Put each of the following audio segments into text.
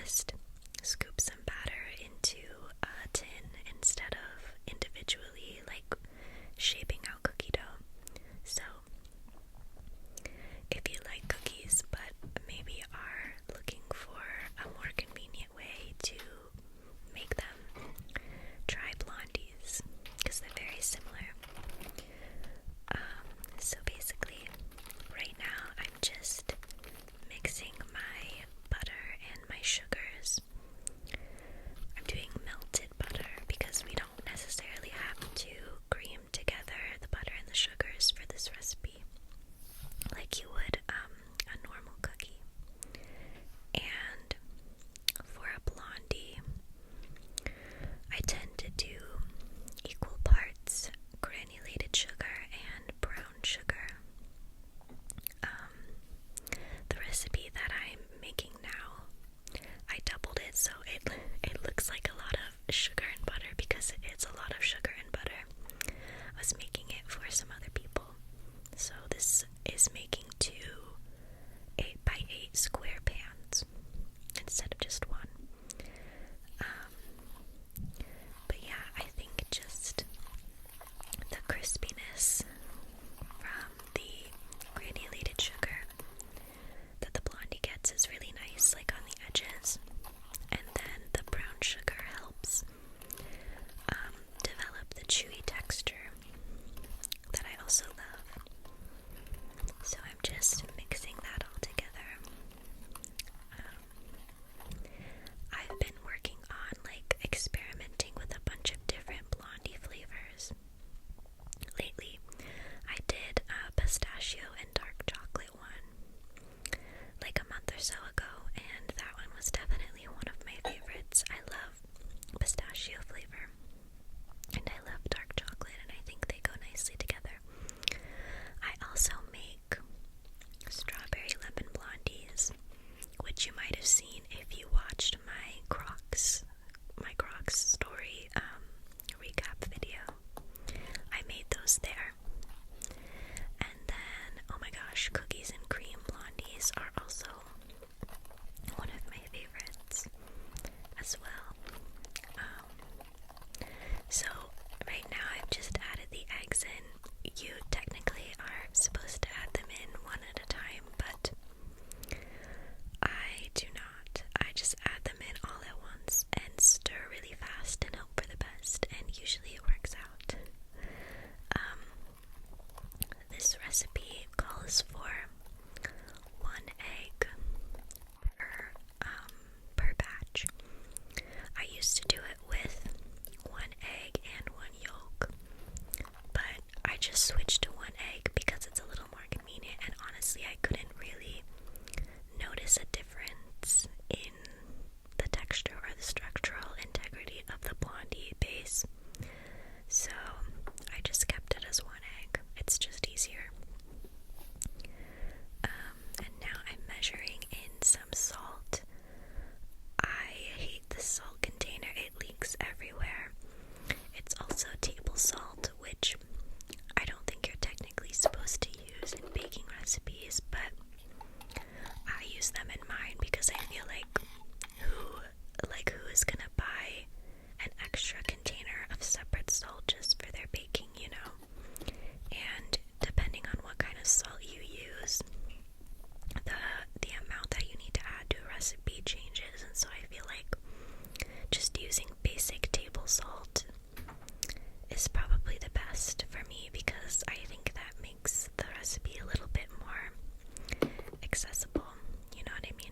just scoop some batter into a tin instead of individually like shaping out cookie dough. So if you like cookies but maybe are looking for a more convenient way to make them, try Blondies because they're very similar. So basically right now I'm just mixing my butter and my sugars. I'm doing melted butter because we don't necessarily have to cream together the butter and the sugars for this recipe like you would a normal cookie. And for a blondie, I tend to do equal parts granulated sugar and brown sugar. The recipe that I'm making now, I doubled it so it looks like a lot of sugar and butter because it's a lot of sugar and butter. I was making it for some other people, so this is making 2 8x8 square pans instead of just one. But yeah, I think just the crispiness from the granulated sugar that the blondie gets is really nice, like on the edges, and then the brown sugar helps develop the chewy texture that I also love. So I'm just mixing that all together. I've been working on like experimenting with a bunch of different blondie flavors. Lately, I did a pistachio and dark chocolate one like a month or so ago, and that one was definitely one of my favorites. I love pistachio flavor, and I love dark chocolate, and I think they go nicely together. I also make strawberry lemon blondies, which you might have seen if you watched my Crocs story recap video. I made those there. And then, oh my gosh, cookies and cream blondies are also one of my favorites as well. So right now I've just added the eggs in. You technically are supposed to add them in one at a time, but I do not. I just add them in all at once and stir really fast and hope for the best, and usually it works out. This recipe calls for 1 egg per batch. I used to do it with 1 egg and 1 yolk, but I just switched to 1 egg because it's a little more convenient, and honestly I couldn't really notice a difference in the texture or the structural integrity of the blondie base, so I just kept it as 1 egg. It's just easier. And now I'm measuring in some salt. I hate the salt container, it leaks everywhere. It's also table salt, which I don't think you're technically supposed to use in baking recipes, but I use them in mine because I feel like who is gonna buy an extra container of separate salt just for their baking, you know? And depending on what kind of salt you use, the amount that you need to add to a recipe changes, and so I feel like just using basic table salt is probably the best for me because I think that makes the recipe a little bit more accessible, you know what I mean?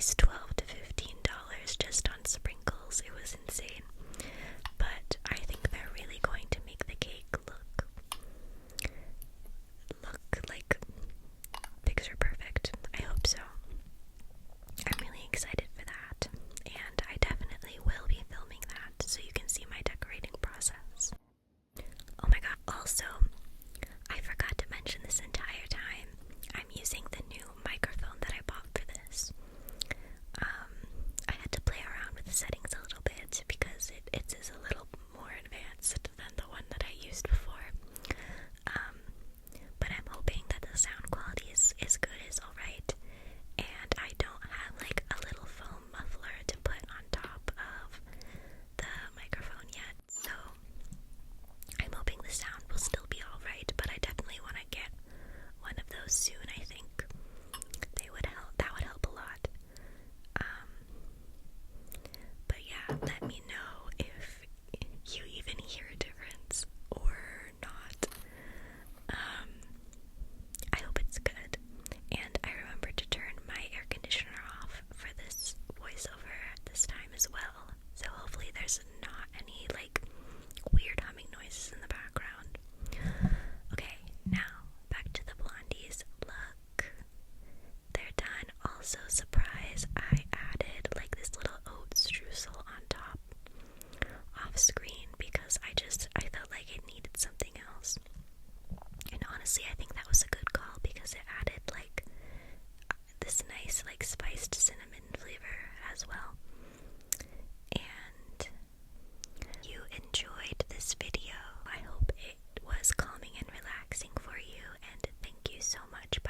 least $12 to $15 just on sprinkles. It was insane. But I think they're really going to make the cake look like picture perfect. I hope so. I'm really excited for that, and I definitely will be filming that so you can see my decorating process. Oh my god, also, I forgot to mention this entire time, I'm using the new microphone that I bought for this. I had to play around with the settings a little bit because it is a little more advanced than the one that I used before. But I'm hoping that the sound quality is good, is alright, and I don't have like a little foam muffler to put on top of the microphone yet, so I'm hoping the sound will still be alright, but I definitely want to get one of those soon. I think that would help a lot. But yeah, let me know if you even hear a difference or not. I hope it's good. And I remembered to turn my air conditioner off for this voiceover this time as well. So hopefully there's not any like weird humming noises in the background. Okay, now back to the Blondies. Look, they're done. Also, surprise, I added like this little oat streusel on top off screen because I felt like it needed something else. And honestly, I think that was a good call because it added like this nice like spiced cinnamon flavor as well. And you enjoyed this video. I hope it was calming and relaxing for you, and thank you so much